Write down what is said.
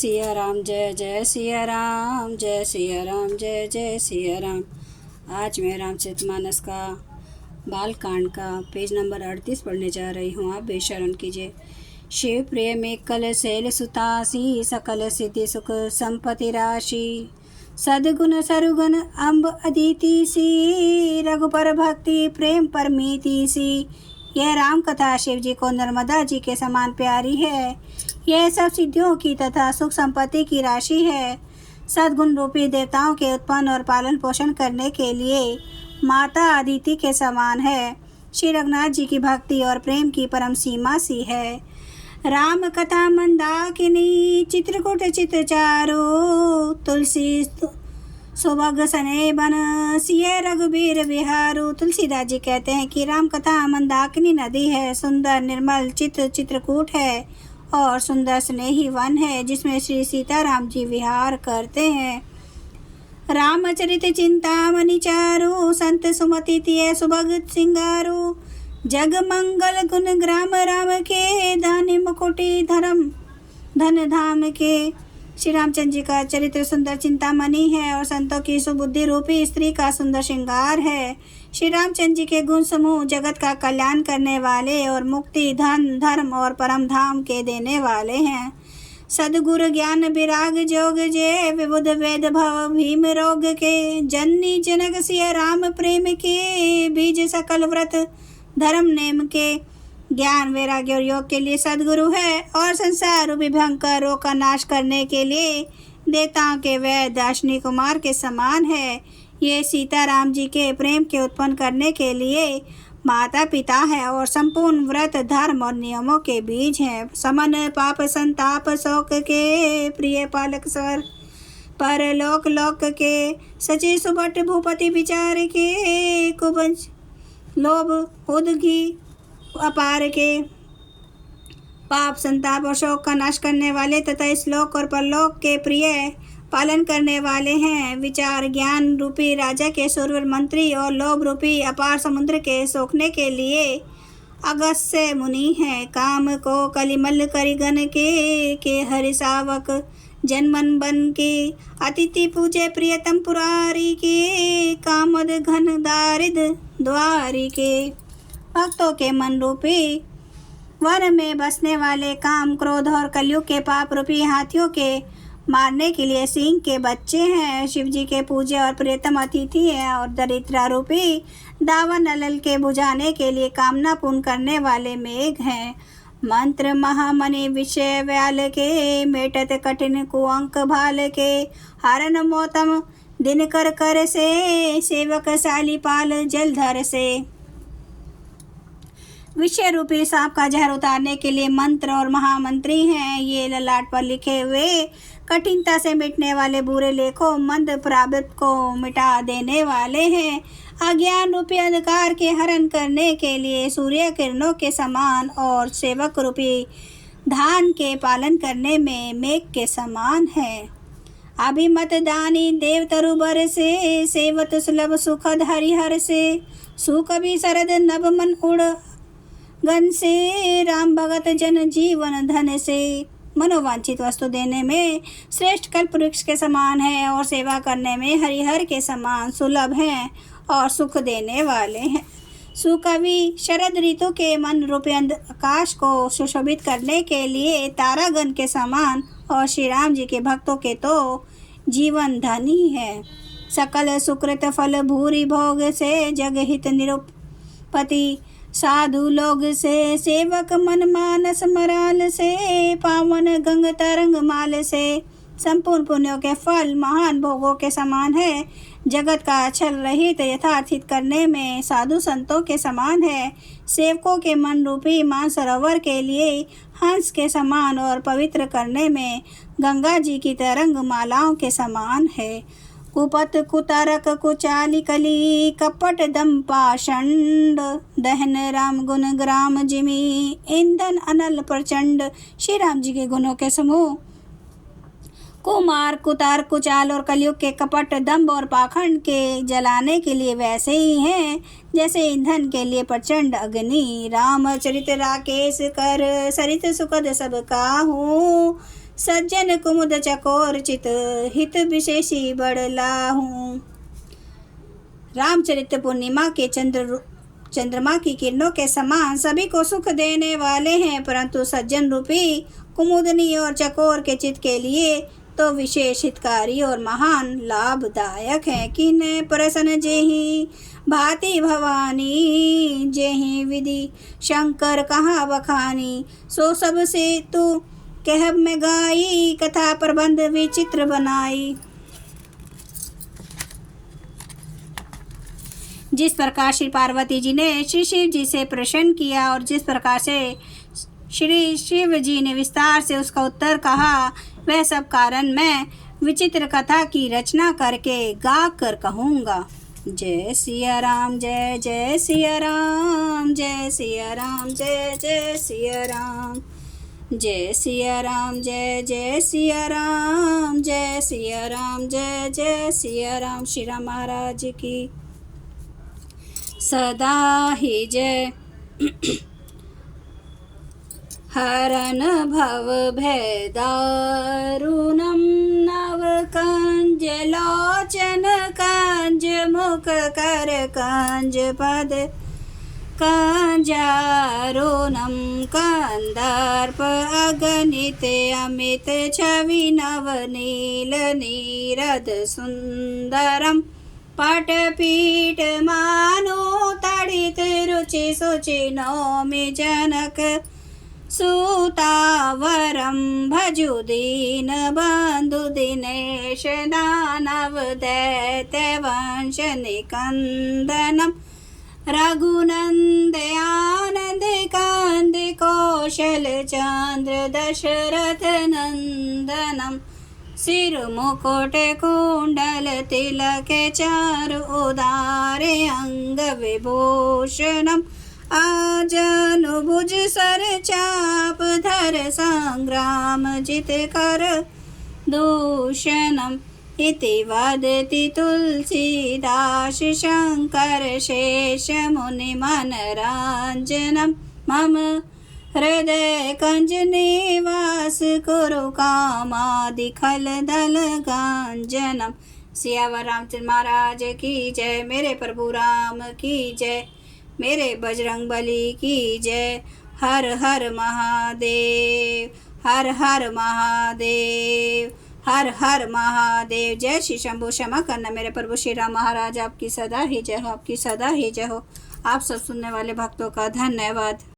सिया राम जय जय सिया राम, जय सिया राम जय जय सिया राम। आज मैं रामचरितमानस का बालकांड का पेज नंबर 38 पढ़ने जा रही हूँ। आप बेशरण कीजिए। शिव प्रिय में कल शैल सुतासी, सकल सिद्धि सुख संपत्ति राशि। सदगुण सरुगुण अम्ब अदिति सी, रघुपर भक्ति प्रेम परमीति सी। यह राम कथा शिव जी को नर्मदा जी के समान प्यारी है। यह सब सिद्धियों की तथा सुख संपत्ति की राशि है। सद्गुण रूपी देवताओं के उत्पन्न और पालन पोषण करने के लिए माता अदिति के समान है। श्री रघुनाथ जी की भक्ति और प्रेम की परम सीमा सी है। राम कथा मंदाकिनी, चित्रकूट चित्र चारो। तुलसी सुभग सने बन, सिय रघुबीर बिहारू। तुलसीदास जी कहते हैं कि राम कथा मंदाकिनी नदी है, सुंदर निर्मल चित्रकूट है और सुंदर स्नेही वन है जिसमें श्री सीताराम जी विहार करते हैं। रामचरित चिंतामणि चारो, संत सुमति तिय सुभग सिंगारो। जग मंगल गुण ग्राम राम के, दानि मुकुटि धन धाम के। श्री रामचंद्र जी का चरित्र सुंदर चिंतामणि है और संतों की सुबुद्धि रूपी स्त्री का सुंदर श्रृंगार है। श्री रामचंद्र जी के गुण समूह जगत का कल्याण करने वाले और मुक्ति धन धर्म और परम धाम के देने वाले हैं। सदगुरु ज्ञान विराग जोग जय, विबुध वेद भव भीम रोग के। जननी जनक सिय राम प्रेम के, बीज सकल व्रत धर्म नेम के। ज्ञान वैराग्य और योग के लिए सदगुरु है और संसार रूपी भयंकर रोग का नाश करने के लिए देवताओं के वैद्य अश्विनी कुमार के समान है। ये सीताराम जी के प्रेम के उत्पन्न करने के लिए माता पिता है और संपूर्ण व्रत धर्म और नियमों के बीज है। समन पाप संताप शोक के, प्रिय पालक स्वर पर लोक लोक के। सचे सुभट भूपति विचार के, कुबंज लोभ उदघी अपार के। पाप संताप और शोक का नाश करने वाले तथा इस लोक और परलोक के प्रिय पालन करने वाले हैं। विचार ज्ञान रूपी राजा के सुरवीर मंत्री और लोभ रूपी अपार समुद्र के सोखने के लिए अगस्त्य मुनि है। काम को कलिमल करिगन के हरि सावक जनमन बन के। अतिथि पूजे प्रियतम पुरारी के, कामद घन दारिद द्वारी के। भक्तों के मन रूपी वन में बसने वाले काम क्रोध और कलयुग के पाप रूपी हाथियों के मारने के लिए सिंह के बच्चे हैं। शिव जी के पूज्य और प्रियतम अतिथि हैं और दरिद्रा रूपी दावा नलल के बुझाने के लिए कामना पूर्ण करने वाले मेघ हैं। मंत्र महामणि विषय व्याल के, मेटत कठिन कुअंक भाल के। हरन मोतम दिन कर से, सेवक शालीपाल जलधर से। विषय रूपी सांप का जहर उतारने के लिए मंत्र और महामंत्री हैं। ये ललाट पर लिखे हुए कठिनता से मिटने वाले बुरे लेखों मंद प्रारब्ध को मिटा देने वाले हैं। अज्ञान रूपी अंधकार के हरण करने के लिए सूर्य किरणों के समान और सेवक रूपी धान के पालन करने में मेघ के समान है। अभिमत दानी देव तरुबर से, सेवत सुलभ सुखद हरिहर से। सुकवि शरद नभ मन उड़ गन से, राम भगत जन जीवन धन से। मनोवांछित वस्तु देने में श्रेष्ठ कल्प वृक्ष के समान है और सेवा करने में हरिहर के समान सुलभ हैं और सुख देने वाले हैं। सुकवि शरद ऋतु के मन रूपी आकाश को सुशोभित करने के लिए तारागण के समान और श्री राम जी के भक्तों के तो जीवन धनी है। सकल सुकृत फल भूरी भोग से, जग हित निरुपति साधु लोग से। सेवक मन मानस मराल से, पावन गंग तरंग माल से। संपूर्ण पुण्यों के फल महान भोगों के समान है। जगत का छल रहित यथार्थित करने में साधु संतों के समान है। सेवकों के मन रूपी मानसरोवर के लिए हंस के समान और पवित्र करने में गंगा जी की तरंग मालाओं के समान है। कुपत कुतारक कुचाली कली, कपट दम पाषंड। दहन राम गुण ग्राम जिमी, ईंधन अनल प्रचंड। श्री राम जी के गुणों के समूह कुमार कुतार कुचाल और कलयुग के कपट दम्भ और पाखंड के जलाने के लिए वैसे ही हैं जैसे ईंधन के लिए प्रचंड अग्नि। रामचरित राकेश कर, सरित सुखद सब काहू। सज्जन कुमुद चकोर चित हित विशेषी बड़लाहूं। रामचरित पूर्णिमा के चंद्रमा की किरणों के समान सभी को सुख देने वाले हैं, परंतु सज्जन रूपी कुमुदनी और चकोर के चित्त के लिए तो विशेष हितकारी और महान लाभदायक है। किन्हें प्रसन्न जेहि भांति भवानी, जेहि विधि शंकर कहाँ बखानी। सो सब से तू कह में गाई, कथा प्रबंध विचित्र बनाई। जिस प्रकार श्री पार्वती जी ने श्री शिव जी से प्रश्न किया और जिस प्रकार से श्री शिव जी ने विस्तार से उसका उत्तर कहा, वह सब कारण मैं विचित्र कथा की रचना करके गा कर कहूँगा। जय सिया राम, जय जय सिया राम, जय सिया राम, जय जय सिया राम, जय सिया राम, जय जय सिया राम, जय सिया राम, जय जय सिया राम। श्री राम महाराज की सदा ही जय। हरन भव भय दारुणं नव कंज लोचन कंज मुख कर कंज पद कंजारुणं कंदर्प अगणित अमित छवि नव नील नीरद सुंदरम पटपीठ मानो तड़ित रुचि सुचि नौमि जनक सुतावरम भजु दीन बंधु दिनेश दानव दैत्य वंश निकंदनम रघुनंद आनंद कांद कौशल चंद्र दशरथ नंदनम सिर मुकुट कुंडल तिलक चारु उदारे अंग विभूषणम आजनुभुज सर चाप धर संग्राम जित कर दूषणम इति वदति तुलसीदास शंकर शेष मुनि मनरांजनम मम हृदय कंज निवास कुरु कामादि खल दल गांजनम। सियावर रामचंद्र महाराज की जय। मेरे प्रभु राम की जय। मेरे बजरंग बली की जय। हर हर महादेव, हर हर महादेव, हर हर महादेव। जय श्री शंभु। क्षमा करना मेरे प्रभु श्री राम महाराज, आपकी सदा ही जय हो, आपकी सदा ही जय हो। आप सब सुनने वाले भक्तों का धन्यवाद।